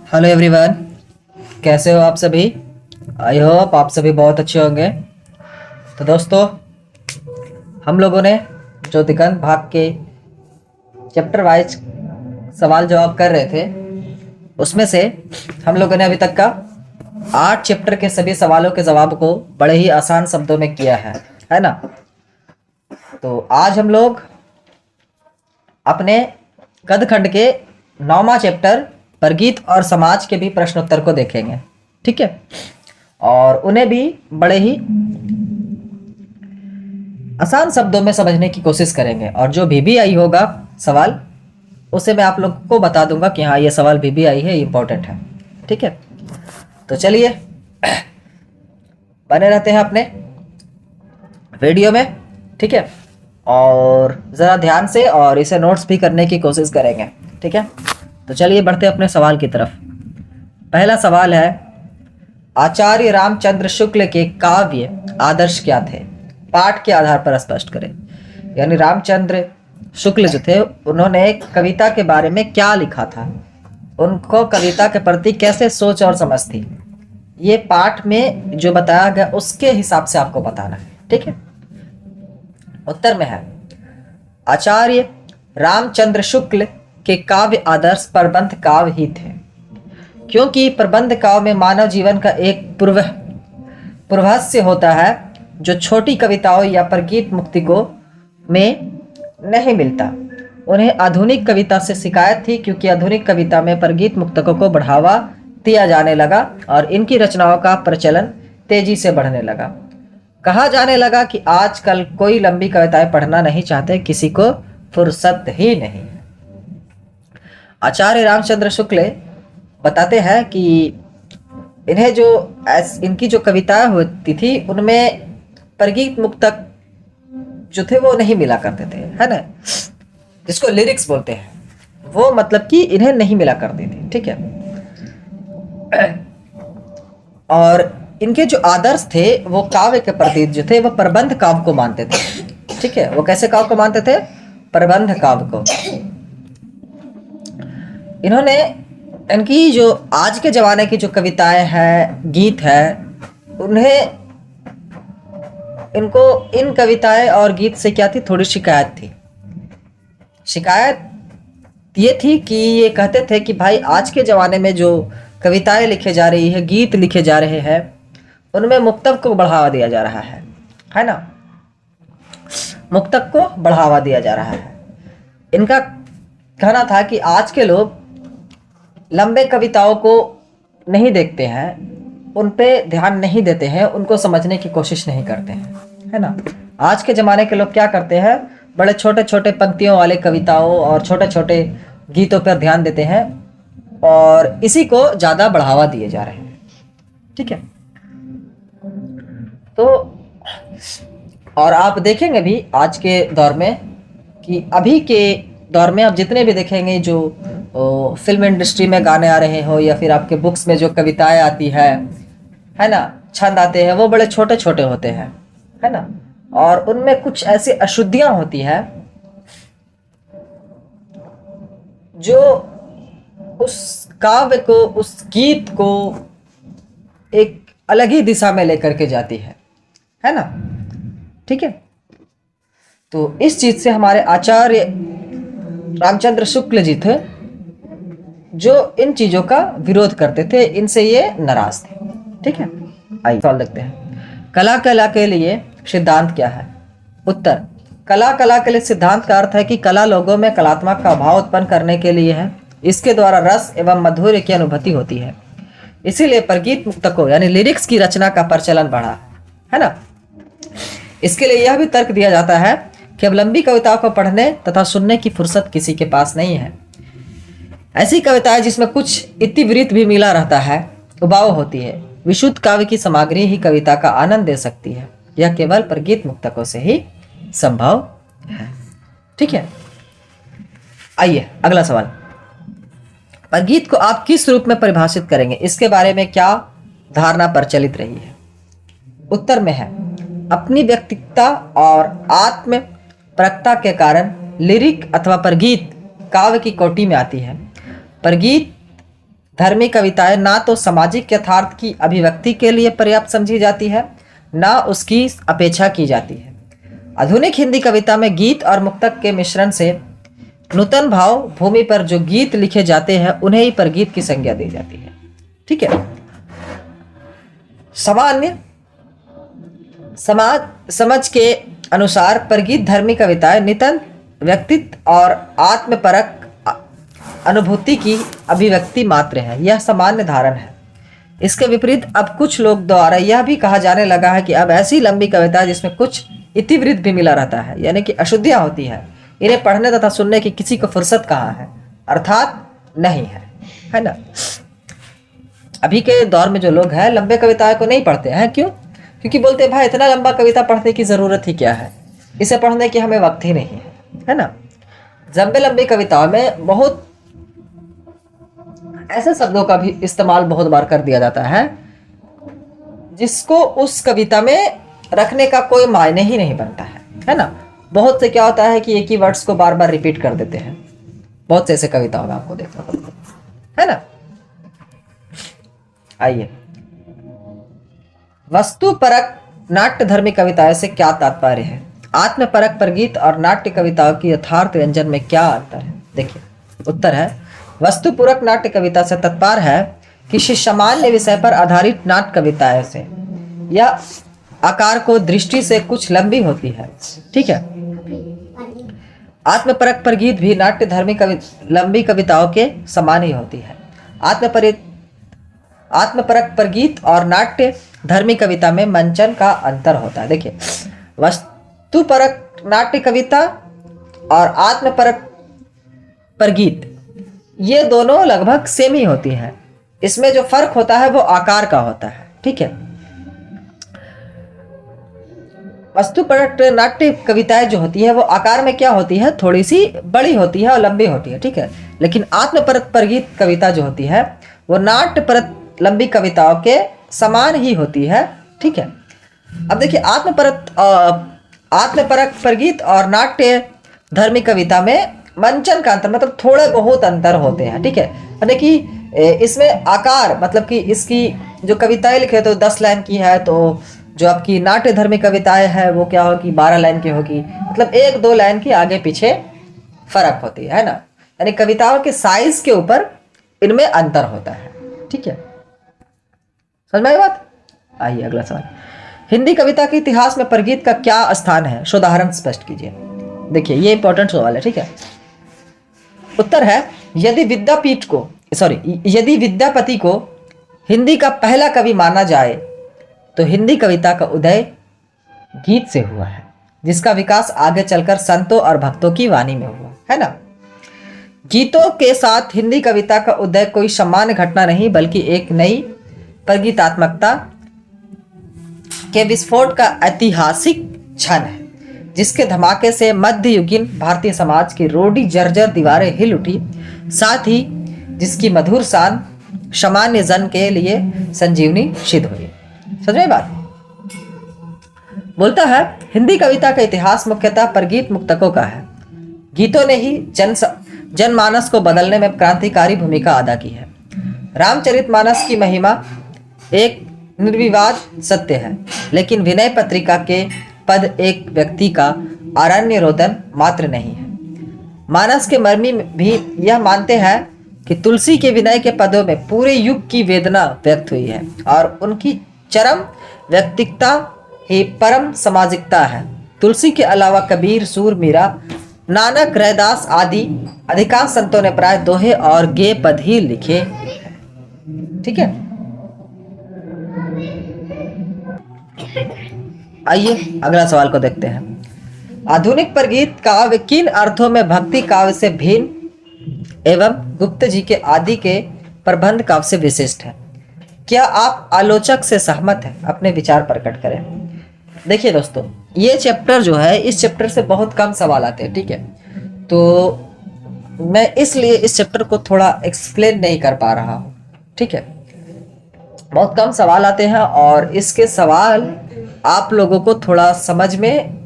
Hello everyone, कैसे हो आप सभी। आई होप आप सभी बहुत अच्छे होंगे। तो दोस्तों, हम लोगों ने जो दिगंत भाग के चैप्टर वाइज सवाल जवाब कर रहे थे, उसमें से हम लोगों ने अभी तक का 8 चैप्टर के सभी सवालों के जवाब को बड़े ही आसान शब्दों में किया है ना। तो आज हम लोग अपने कदखंड के 9वां चैप्टर परगीत और समाज के भी प्रश्नोत्तर को देखेंगे, ठीक है। और उन्हें भी बड़े ही आसान शब्दों में समझने की कोशिश करेंगे। और जो VBI होगा सवाल, उसे मैं आप लोग को बता दूंगा कि हाँ, ये सवाल VBI है, इम्पोर्टेंट है, ठीक है। तो चलिए बने रहते हैं अपने वीडियो में, ठीक है। और ज़रा ध्यान से और इसे नोट्स भी करने की कोशिश करेंगे, ठीक है। तो चलिए बढ़ते अपने सवाल की तरफ। पहला सवाल है, आचार्य रामचंद्र शुक्ल के काव्य आदर्श क्या थे? पाठ के आधार पर स्पष्ट करें। यानी रामचंद्र शुक्ल जो थे, उन्होंने कविता के बारे में क्या लिखा था, उनको कविता के प्रति कैसे सोच और समझ थी, ये पाठ में जो बताया गया उसके हिसाब से आपको बताना है, ठीक है। उत्तर में है, आचार्य रामचंद्र शुक्ल के काव्य आदर्श प्रबंध काव्य ही थे, क्योंकि प्रबंध काव्य में मानव जीवन का एक पूर्वाभास होता है जो छोटी कविताओं या परगीत मुक्तिकों में नहीं मिलता। उन्हें आधुनिक कविता से शिकायत थी, क्योंकि आधुनिक कविता में परगीत मुक्तकों को बढ़ावा दिया जाने लगा और इनकी रचनाओं का प्रचलन तेजी से बढ़ने लगा। कहा जाने लगा कि आजकल कोई लंबी कविताएं पढ़ना नहीं चाहते, किसी को फुर्सत ही नहीं। आचार्य रामचंद्र शुक्ल बताते हैं कि इन्हें इनकी जो कविताएं होती थी, उनमें परगीत मुक्तक जो थे वो नहीं मिला करते थे, है ना, जिसको लिरिक्स बोलते हैं, वो मतलब कि इन्हें नहीं मिला करती थी, ठीक है। और इनके जो आदर्श थे वो काव्य के प्रति जो थे वो प्रबंध काव्य को मानते थे, ठीक है। वो कैसे काव्य को मानते थे? प्रबंध काव्य को। इन्होंने इनकी जो आज के ज़माने की जो कविताएं हैं, गीत है, उन्हें इनको इन कविताएं और गीत से क्या थी, थोड़ी शिकायत थी। शिकायत ये थी कि ये कहते थे कि भाई आज के ज़माने में जो कविताएं लिखे जा रही है, गीत लिखे जा रहे हैं, उनमें मुक्तक को बढ़ावा दिया जा रहा है ना, मुक्तक को बढ़ावा दिया जा रहा है। इनका कहना था कि आज के लोग लंबे कविताओं को नहीं देखते हैं, उन पे ध्यान नहीं देते हैं, उनको समझने की कोशिश नहीं करते हैं, है ना। आज के ज़माने के लोग क्या करते हैं, बड़े छोटे छोटे पंक्तियों वाले कविताओं और छोटे छोटे गीतों पर ध्यान देते हैं और इसी को ज़्यादा बढ़ावा दिए जा रहे हैं, ठीक है। तो और आप देखेंगे भी आज के दौर में कि अभी के दौर में आप जितने भी देखेंगे जो फिल्म इंडस्ट्री में गाने आ रहे हो या फिर आपके बुक्स में जो कविताएं आती है ना, छंद आते हैं, वो बड़े छोटे छोटे होते हैं, है ना। और उनमें कुछ ऐसी अशुद्धियां होती है जो उस काव्य को, उस गीत को एक अलग ही दिशा में लेकर के जाती है ना, ठीक है। तो इस चीज से हमारे आचार्य रामचंद्र शुक्ल जी थे जो इन चीजों का विरोध करते थे, इनसे ये नाराज थे, ठीक है। आइए सवाल देखते हैं, कला के लिए सिद्धांत क्या है? उत्तर, कला के लिए सिद्धांत का अर्थ है कि कला लोगों में कलात्मक का भाव उत्पन्न करने के लिए है। इसके द्वारा रस एवं माधुर्य की अनुभूति होती है। इसीलिए परगीत मुक्तकों यानी लिरिक्स की रचना का प्रचलन बढ़ा, है ना। इसके लिए यह भी तर्क दिया जाता है कि अब लंबी कविताओं को पढ़ने तथा सुनने की फुर्सत किसी के पास नहीं है। ऐसी कविताएं जिसमें कुछ इतिवृत्त भी मिला रहता है, उबाऊ होती है। विशुद्ध काव्य की सामग्री ही कविता का आनंद दे सकती है। यह केवल परगीत मुक्तकों से ही संभव है, ठीक है। आइए अगला सवाल, परगीत को आप किस रूप में परिभाषित करेंगे? इसके बारे में क्या धारणा प्रचलित रही है? उत्तर में है, अपनी व्यक्तिगता और आत्म परकता के कारण लिरिक अथवा परगीत काव्य की कोटि में आती है। परगीत धर्मी कविताएं ना तो सामाजिक यथार्थ की अभिव्यक्ति के लिए पर्याप्त समझी जाती है, ना उसकी अपेक्षा की जाती है। आधुनिक हिंदी कविता में गीत और मुक्तक के मिश्रण से नूतन भाव भूमि पर जो गीत लिखे जाते हैं उन्हें ही परगीत की संज्ञा दी जाती है। ठीक है। सामान्य समझ के अनुसार परगीत धर्मी कविताएं नितांत व्यक्तित्व और आत्मपरक अनुभूति की अभिव्यक्ति मात्र है। यह सामान्य धारण है। इसके विपरीत अब कुछ लोग द्वारा यह भी कहा जाने लगा है कि अब ऐसी लंबी कविता जिसमें कुछ इतिवृत्त भी मिला रहता है, यानी कि अशुद्धियां होती है, इन्हें पढ़ने तथा सुनने की किसी को फुर्सत कहाँ है, अर्थात नहीं है ना। अभी के दौर में जो लोग हैं लंबे कविताएं को नहीं पढ़ते हैं। क्यों? क्योंकि बोलते हैं भाई इतना लंबा कविता पढ़ने की जरूरत ही क्या है, इसे पढ़ने की हमें वक्त ही नहीं है ना। लंबी कविताओं में बहुत ऐसे शब्दों का भी इस्तेमाल बहुत बार कर दिया जाता है जिसको उस कविता में रखने का कोई मायने ही नहीं बनता है ना। बहुत से क्या होता है कि एक ही वर्ड्स को बार बार रिपीट कर देते हैं, बहुत से ऐसे कविताओं में आपको देखना पड़ता है ना। आइए, वस्तुपरक नाट्य धर्मी कविताएं से क्या तात्पर्य है? आत्मपरक परगीत और नाट्य कविताओं की यथार्थ व्यंजन में क्या अंतर है? देखिए, उत्तर है वस्तुपूरक नाट्य कविता से तात्पर्य है किसी सामान्य विषय पर आधारित नाट्य कविताएं से यह आकार को दृष्टि से कुछ लंबी होती है। ठीक है। आत्मपरक परगीत भी नाट्य धर्मी लंबी कविताओं के समान ही होती है। आत्मपरक परगीत और नाट्य धर्मी कविता में मंचन का अंतर होता है। देखिए, वस्तुपरक नाट्य कविता और आत्मपरक परगीत ये दोनों लगभग सेम ही होती हैं। इसमें जो फर्क होता है वो आकार का होता है। ठीक है। वस्तुपरक नाट्य कविताएं जो होती है वो आकार में क्या होती है, थोड़ी सी बड़ी होती है और लंबी होती है। ठीक है। लेकिन आत्मपरक परगीत कविता जो होती है वो नाट्यपरक लंबी कविताओं के समान ही होती है। ठीक है। अब देखिए, आत्मपरक परगीत और नाट्य धर्मी कविता में मंचन का अंतर मतलब थोड़े बहुत अंतर होते हैं। ठीक है। यानी कि इसमें आकार मतलब कि इसकी जो कविताएं लिखे तो 10 लाइन की है, तो जो आपकी नाट्य धर्मी कविताएं है वो क्या होगी, 12 लाइन की होगी। मतलब 1-2 लाइन की आगे पीछे फर्क होती है ना। यानी कविताओं के साइज के ऊपर इनमें अंतर होता है। ठीक है, समझ में आई बात? आइए अगला सवाल। हिंदी कविता के इतिहास में परगीत का क्या स्थान है, उदाहरण स्पष्ट कीजिए। देखिए, ये इंपॉर्टेंट सवाल है। ठीक है। उत्तर है यदि विद्यापति को हिंदी का पहला कवि माना जाए तो हिंदी कविता का उदय गीत से हुआ है, जिसका विकास आगे चलकर संतों और भक्तों की वाणी में हुआ है ना। गीतों के साथ हिंदी कविता का उदय कोई सामान्य घटना नहीं बल्कि एक नई परगीतात्मकता के विस्फोट का ऐतिहासिक क्षण है, जिसके धमाके से मध्ययुगीन भारतीय समाज की रोडी जर्जर दीवारें हिल उठी, साथ ही जिसकी मधुर शान सामान्य जन के लिए संजीवनी सिद्ध हुई। समझ में बात? बोलता है हिंदी कविता का इतिहास मुख्यतः परगीत मुक्तकों का है। गीतों ने ही जनमानस को बदलने में क्रांतिकारी भूमिका अदा की है। रामचरितमानस की महिमा एक निर्विवाद सत्य है, लेकिन विनय पत्रिका के पद एक व्यक्ति का अरण्य रोदन मात्र नहीं है। मानस के मर्मी भी यह मानते हैं कि तुलसी के विनय के पदों में पूरे युग की वेदना व्यक्त हुई है और उनकी चरम व्यक्तिकता ही परम सामाजिकता है। तुलसी के अलावा कबीर, सूर, मीरा, नानक, रैदास आदि अधिकांश संतों ने प्राय दोहे और गे पद ही लिखे हैं। ठीक है। आइए अगला सवाल को देखते हैं। आधुनिक परगीत काव्य किन अर्थों में भक्ति काव्य से भिन्न एवं गुप्त जी के आदि के प्रबंध काव्य से विशिष्ट है? क्या आप आलोचक से सहमत हैं? अपने विचार प्रकट करें। देखिए दोस्तों, ये चैप्टर जो है, इस चैप्टर से बहुत कम सवाल आते हैं। ठीक है। तो मैं इसलिए इस चैप्टर को थोड़ा एक्सप्लेन नहीं कर पा रहा हूँ। ठीक है। बहुत कम सवाल आते हैं और इसके सवाल आप लोगों को थोड़ा समझ में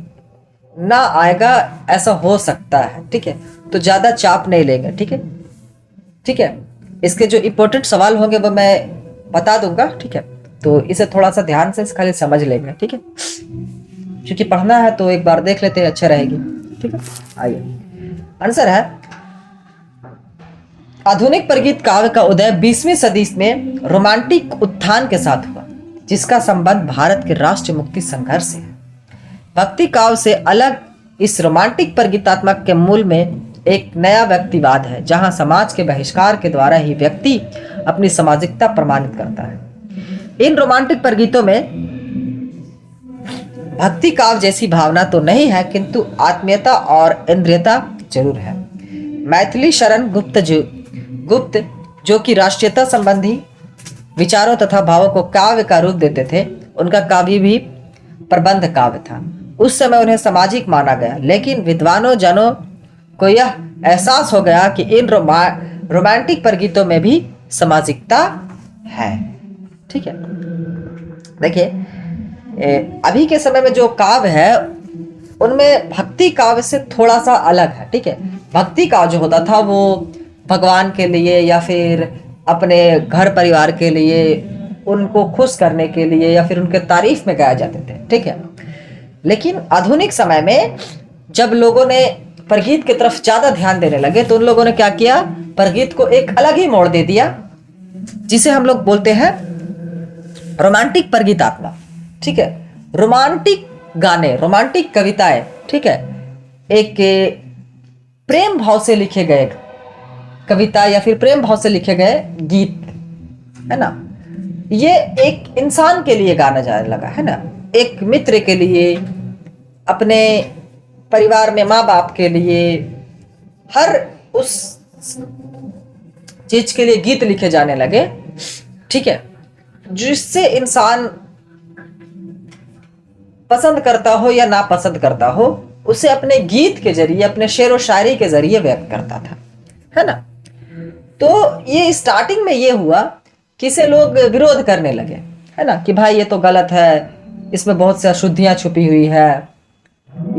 ना आएगा, ऐसा हो सकता है। ठीक है। तो ज़्यादा चाप नहीं लेंगे। ठीक है। ठीक है। इसके जो इम्पोर्टेंट सवाल होंगे वो मैं बता दूंगा, ठीक है। तो इसे थोड़ा सा ध्यान से खाली समझ लेंगे, ठीक है, क्योंकि पढ़ना है तो एक बार देख लेते हैं, अच्छा रहेगी, ठीक है। आइए, आंसर है आधुनिक परगीत काव्य का उदय 20वीं सदी में रोमांटिक उत्थान के साथ हुआ, जिसका संबंध भारत के राष्ट्रीय मुक्ति संघर्ष से है। भक्ति काव्य से अलग इस रोमांटिक परगीतात्मक के मूल में एक नया व्यक्तिवाद है, जहां समाज के बहिष्कार के द्वारा ही व्यक्ति अपनी सामाजिकता प्रमाणित करता है। इन रोमांटिक परगीतों में भक्ति काव्य जैसी भावना तो नहीं है, किंतु आत्मीयता और इंद्रियता जरूर है। मैथिली शरण गुप्त जो कि राष्ट्रीयता संबंधी विचारों तथा भावों को काव्य का रूप देते थे, उनका काव्य भी प्रबंध काव्य था। उस समय उन्हें सामाजिक माना गया, लेकिन विद्वानों जनों को यह एहसास हो गया कि इन रोमांटिक परगीतों में भी सामाजिकता है, ठीक है। देखिए, अभी के समय में जो काव्य है उनमें भक्ति काव्य से थोड़ा सा अलग है, ठीक है। भक्ति काव्य जो होता था वो भगवान के लिए या फिर अपने घर परिवार के लिए, उनको खुश करने के लिए या फिर उनके तारीफ में गाए जाते थे, ठीक है। लेकिन आधुनिक समय में जब लोगों ने परगीत की तरफ ज्यादा ध्यान देने लगे तो उन लोगों ने क्या किया, परगीत को एक अलग ही मोड़ दे दिया, जिसे हम लोग बोलते हैं रोमांटिक परगीतात्मक, ठीक है। रोमांटिक गाने, रोमांटिक कविताएं, ठीक है, एक प्रेम भाव से लिखे गए कविता या फिर प्रेम भाव से लिखे गए गीत, है ना, ये एक इंसान के लिए गाना जाने लगा, है ना, एक मित्र के लिए, अपने परिवार में माँ बाप के लिए, हर उस चीज के लिए गीत लिखे जाने लगे, ठीक है, जिससे इंसान पसंद करता हो या ना पसंद करता हो, उसे अपने गीत के जरिए, अपने शेर व शायरी के जरिए व्यक्त करता था, है ना। तो ये स्टार्टिंग में ये हुआ कि इसे लोग विरोध करने लगे, है ना, कि भाई ये तो गलत है, इसमें बहुत सी अशुद्धियां छुपी हुई है,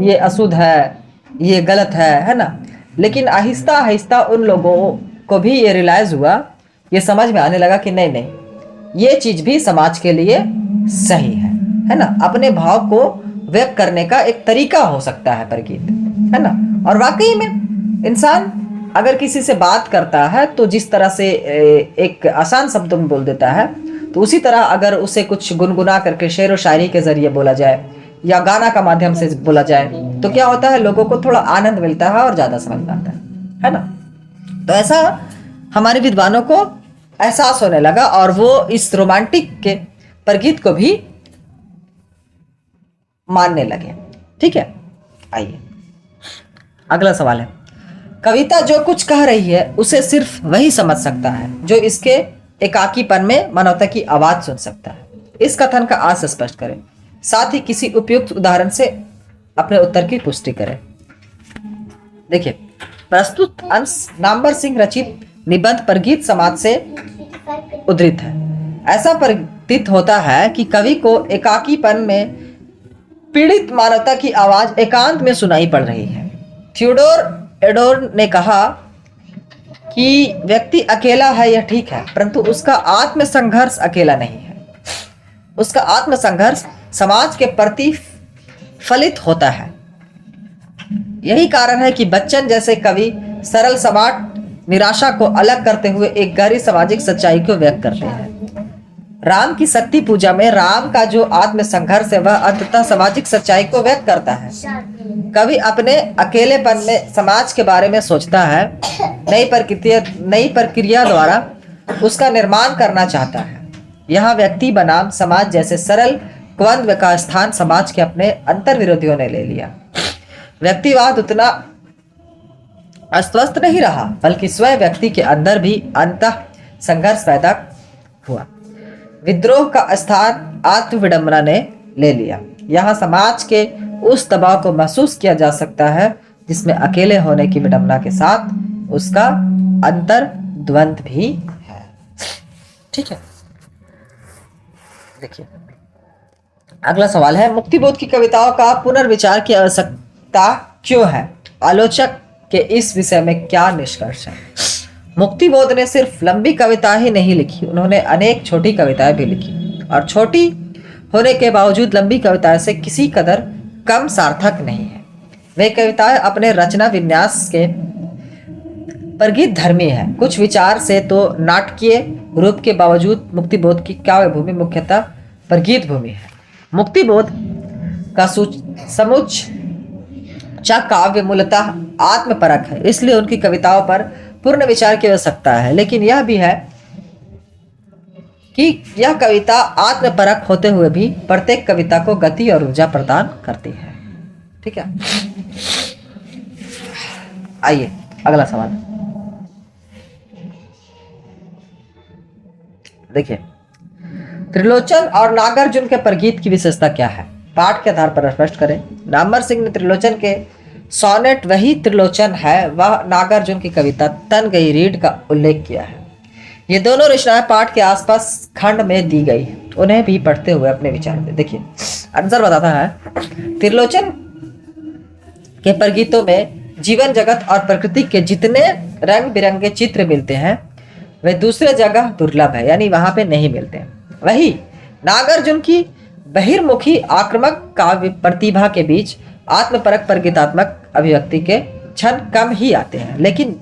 ये अशुद्ध है, ये गलत है ना। लेकिन आहिस्ता आहिस्ता उन लोगों को भी ये रियलाइज हुआ, ये समझ में आने लगा कि नहीं नहीं, ये चीज भी समाज के लिए सही है ना, अपने भाव को व्यक्त करने का एक तरीका हो सकता है परगीत, है ना। और वाकई में इंसान अगर किसी से बात करता है तो जिस तरह से एक आसान शब्दों में बोल देता है, तो उसी तरह अगर उसे कुछ गुनगुना करके शेर व शायरी के जरिए बोला जाए या गाना का माध्यम से बोला जाए तो क्या होता है, लोगों को थोड़ा आनंद मिलता है और ज्यादा समझ में आता है ना। तो ऐसा हमारे विद्वानों को एहसास होने लगा और वो इस रोमांटिक के परगीत को भी मानने लगे, ठीक है। आइए, अगला सवाल है, कविता जो कुछ कह रही है उसे सिर्फ वही समझ सकता है जो इसके एकाकीपन में मानवता की आवाज सुन सकता है। इस कथन का अर्थ स्पष्ट करें, साथ ही किसी उपयुक्त उदाहरण से अपने उत्तर की पुष्टि करें। देखिए, प्रस्तुत अंश नामवर सिंह रचित निबंध परगीत समाज से उद्धृत है। ऐसा प्रतीत होता है कि कवि को एकाकीपन में पीड़ित मानवता की आवाज एकांत में सुनाई पड़ रही है। थियोडोर एडोर ने कहा कि व्यक्ति अकेला है, यह ठीक है, परंतु उसका आत्म संघर्ष अकेला नहीं है। उसका आत्म संघर्ष समाज के प्रति फलित होता है। यही कारण है कि बच्चन जैसे कवि सरल सपाट निराशा को अलग करते हुए एक गहरी सामाजिक सच्चाई को व्यक्त करते हैं। राम की शक्ति पूजा में राम का जो आत्म संघर्ष है वह अंततः सामाजिक सच्चाई को व्यक्त करता है। कवि अपने अकेलेपन में समाज के बारे में सोचता है, नई प्रक्रिया द्वारा उसका निर्माण करना चाहता है। यहाँ व्यक्ति बनाम समाज जैसे सरल द्वंद्व का स्थान समाज के अपने अंतर विरोधियों ने ले लिया। व्यक्तिवाद उतना अस्वस्थ नहीं रहा, बल्कि स्वयं व्यक्ति के अंदर भी अंतः संघर्ष पैदा हुआ। विद्रोह का स्थान आत्मविडंबना ने ले लिया। यहाँ समाज के उस दबाव को महसूस किया जा सकता है जिसमें अकेले होने की विडंबना के साथ उसका अंतर द्वंद्व भी है, ठीक है। देखिए, अगला सवाल है, मुक्तिबोध की कविताओं का पुनर्विचार की आवश्यकता क्यों है? आलोचक के इस विषय में क्या निष्कर्ष है? मुक्तिबोध ने सिर्फ लंबी कविता ही नहीं लिखी, उन्होंने अनेक छोटी कविताएं भी लिखी और छोटी होने के बावजूद लंबी कविताएं से किसी कदर कम सार्थक नहीं है। वे कविताएं अपने रचना विन्यास के परगीत धर्मी है। कुछ विचार से तो नाटकीय रूप के बावजूद मुक्तिबोध की काव्य भूमि मुख्यतः परगीत भूमि है। मुक्तिबोध का समूचा काव्य मूलतः आत्मपरक है, इसलिए उनकी कविताओं पर पूर्ण विचार की आवश्यकता है। लेकिन यह भी है कि यह कविता आत्मपरक होते हुए भी प्रत्येक कविता को गति और ऊर्जा प्रदान करती है। ठीक है, आइए अगला सवाल देखिए। त्रिलोचन और नागार्जुन के परगीत की विशेषता क्या है? पाठ के आधार पर स्पष्ट करें। नामवर सिंह ने त्रिलोचन के सोनेट वही त्रिलोचन है, वह नागार्जुन की कविता तन गई रीढ़ का उल्लेख किया है। ये दोनों रचनाएं पाठ के आसपास खंड में दी गई है, उन्हें भी पढ़ते हुए अपने विचार दें। देखिए आंसर बताता है, त्रिलोचन के परगीतों में जीवन जगत और प्रकृति के जितने रंग बिरंगे चित्र मिलते हैं वे दूसरे जगह दुर्लभ है, यानी वहां पे नहीं मिलते हैं। वही नागार्जुन की बहिर्मुखी आक्रामक काव्य प्रतिभा के बीच आत्मपरक परगीतात्मक अभिव्यक्ति के क्षण कम ही आते हैं, लेकिन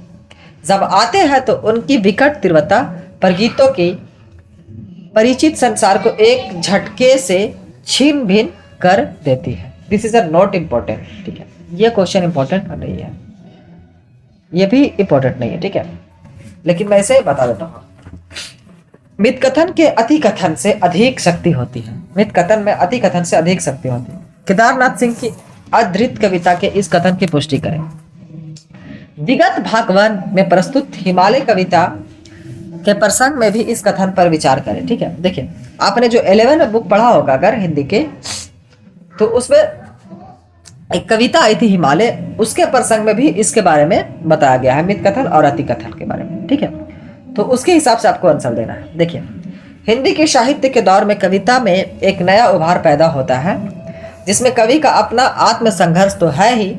जब आते हैं तो उनकी विकट तीव्रता परगीतों की परिचित संसार को एक झटके से छीन भिन्न कर देती है। This is a not important. ठीक है, ये क्वेश्चन इंपॉर्टेंट नहीं है, ये भी इंपॉर्टेंट नहीं है। ठीक है, लेकिन मैं इसे बता देता हूँ। मित कथन के अति कथन से अधिक शक्ति होती है। मित कथन में अति कथन से अधिक शक्ति होती है। केदारनाथ सिंह की अधृत कविता के इस कथन की पुष्टि करें। विगत भागवन में प्रस्तुत हिमालय कविता के प्रसंग में भी इस कथन पर विचार करें। ठीक है, देखिए आपने जो 11 बुक पढ़ा होगा अगर हिंदी के, तो उसमें एक कविता आई थी हिमालय, उसके प्रसंग में भी इसके बारे में बताया गया है, मित कथन और अति कथन के बारे में। ठीक है, तो उसके हिसाब से आपको आंसर देना है। देखिए हिंदी के साहित्य के दौर में कविता में एक नया उभार पैदा होता है, जिसमें कवि का अपना आत्म संघर्ष तो है ही,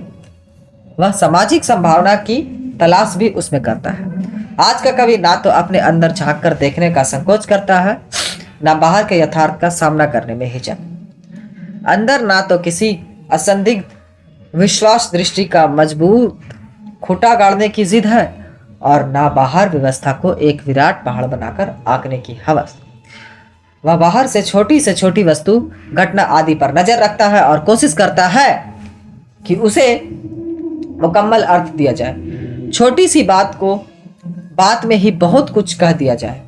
वह सामाजिक संभावना की तलाश भी उसमें करता है। आज का कवि ना तो अपने अंदर झांक कर देखने का संकोच करता है, ना बाहर के यथार्थ का सामना करने में हिचक। अंदर ना तो किसी असंदिग्ध विश्वास दृष्टि का मजबूत खूंटा गाड़ने की जिद है, और ना बाहर व्यवस्था को एक विराट पहाड़ बनाकर आंकने की हवस। वह बाहर से छोटी वस्तु, घटना आदि पर नजर रखता है और कोशिश करता है कि उसे मुकम्मल अर्थ दिया जाए। छोटी सी बात को बात में ही बहुत कुछ कह दिया जाए।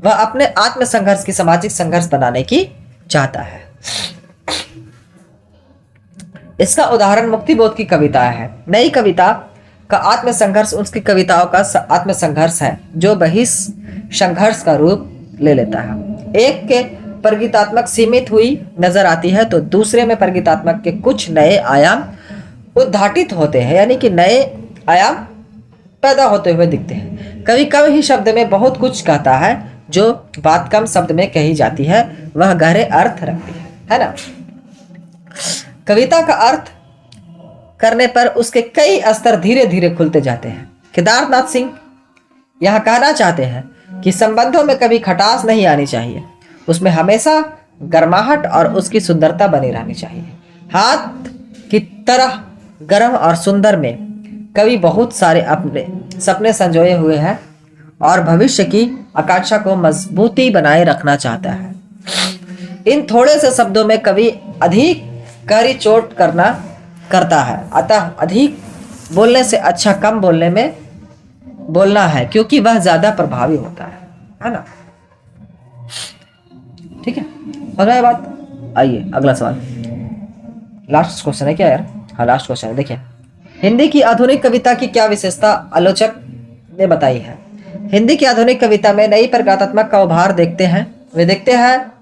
वह अपने आत्म संघर्ष की सामाजिक संघर्ष बनाने की चाहता है। इसका उदाहरण मुक्तिबोध की कविता है। नई कविता का आत्म संघर्ष उसकी कविताओं का आत्म संघर्ष है, जो बहिर्संघर्ष का रूप ले लेता है। एक के परगीतात्मक सीमित हुई नजर आती है, तो दूसरे में परगीतात्मक के कुछ नए आयाम उद्घाटित होते हैं, यानी कि नए आयाम पैदा होते हुए दिखते हैं। कवि कम ही शब्द में बहुत कुछ कहता है, जो बात कम शब्द में कही जाती है वह गहरे अर्थ रखती है ना। कविता का अर्थ करने पर उसके कई स्तर धीरे धीरे खुलते जाते हैं। केदारनाथ सिंह यहाँ कहना चाहते हैं कि संबंधों में कभी खटास नहीं आनी चाहिए, उसमें हमेशा गर्माहट और उसकी सुंदरता बनी रहनी चाहिए। हाथ की तरह गर्म और सुंदर में कवि बहुत सारे अपने सपने संजोए हुए हैं और भविष्य की आकांक्षा को मजबूती बनाए रखना चाहता है। इन थोड़े से शब्दों में कवि अधिक गहरी चोट करता है, अतः अधिक बोलने से अच्छा कम बोलने में बोलना है, क्योंकि वह ज्यादा प्रभावी होता है ना। ठीक है, हो रहा है बात। आइए अगला सवाल, लास्ट क्वेश्चन है क्या यार? हाँ लास्ट क्वेश्चन है। देखिए हिंदी की आधुनिक कविता की क्या विशेषता आलोचक ने बताई है? हिंदी की आधुनिक कविता में नई प्रकारात्मक का उभार देखते हैं। वे देखते हैं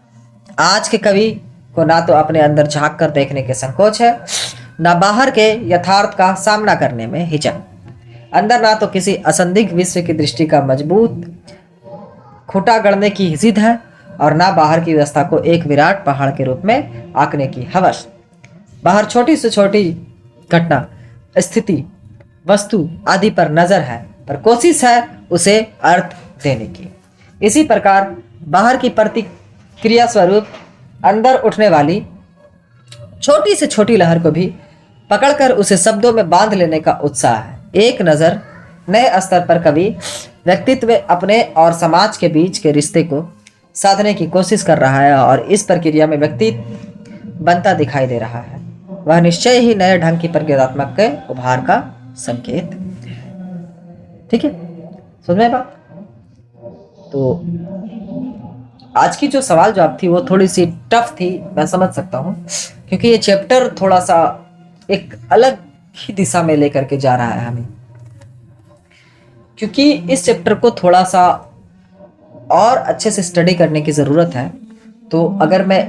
आज के कवि को ना तो अपने अंदर झांक कर देखने के संकोच है, ना बाहर के यथार्थ का सामना करने में हिचक। अंदर ना तो किसी असंदिग्ध विश्व की दृष्टि का मजबूत खूंटा गढ़ने की जिद है, और ना बाहर की व्यवस्था को एक विराट पहाड़ के रूप में आंकने की हवस। बाहर छोटी से छोटी घटना, स्थिति, वस्तु आदि पर नजर है, पर कोशिश है उसे अर्थ देने की। इसी प्रकार बाहर की प्रतिक्रिया स्वरूप अंदर उठने वाली छोटी से छोटी लहर को भी पकड़कर उसे शब्दों में बांध लेने का उत्साह है। एक नज़र नए स्तर पर कवि व्यक्तित्व अपने और समाज के बीच के रिश्ते को साधने की कोशिश कर रहा है और इस प्रक्रिया में व्यक्ति बनता दिखाई दे रहा है। वह निश्चय ही नए ढंग की प्रक्रियात्मक के उभार का संकेत। ठीक है, समझ में बात? तो आज की जो सवाल जवाब थी वो थोड़ी सी टफ थी, मैं समझ सकता हूँ, क्योंकि ये चैप्टर थोड़ा सा एक अलग ही दिशा में लेकर के जा रहा है हमें, क्योंकि इस चैप्टर को थोड़ा सा और अच्छे से स्टडी करने की ज़रूरत है। तो अगर मैं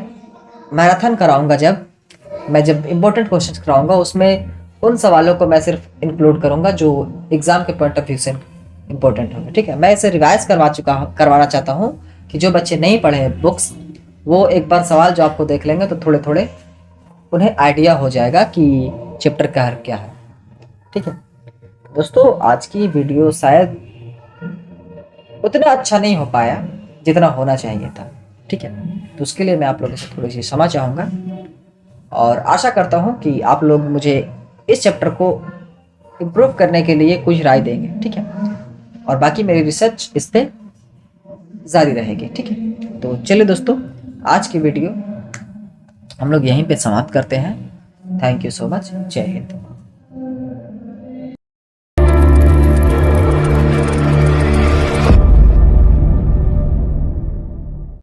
मैराथन कराऊंगा, जब इम्पोर्टेंट क्वेश्चन कराऊंगा, उसमें उन सवालों को मैं सिर्फ इंक्लूड करूंगा जो एग्ज़ाम के पॉइंट ऑफ व्यू से इम्पोर्टेंट होंगे। ठीक है, मैं इसे रिवाइज करवाना चाहता हूँ कि जो बच्चे नहीं पढ़े हैं बुक्स, वो एक बार सवाल जो आपको देख लेंगे तो थोड़े थोड़े उन्हें आइडिया हो जाएगा कि चैप्टर का क्या है। ठीक है दोस्तों, आज की वीडियो शायद उतना अच्छा नहीं हो पाया जितना होना चाहिए था। ठीक है, तो उसके लिए मैं आप लोगों से थोड़ी सी क्षमा चाहूँगा और आशा करता हूँ कि आप लोग मुझे इस चैप्टर को इम्प्रूव करने के लिए कुछ राय देंगे। ठीक है, और बाकी मेरी रिसर्च इस पर जारी रहेगी। ठीक है, तो चलिए दोस्तों, आज की वीडियो हम लोग यहीं पे समाप्त करते हैं। Thank you so much. जय हिंद।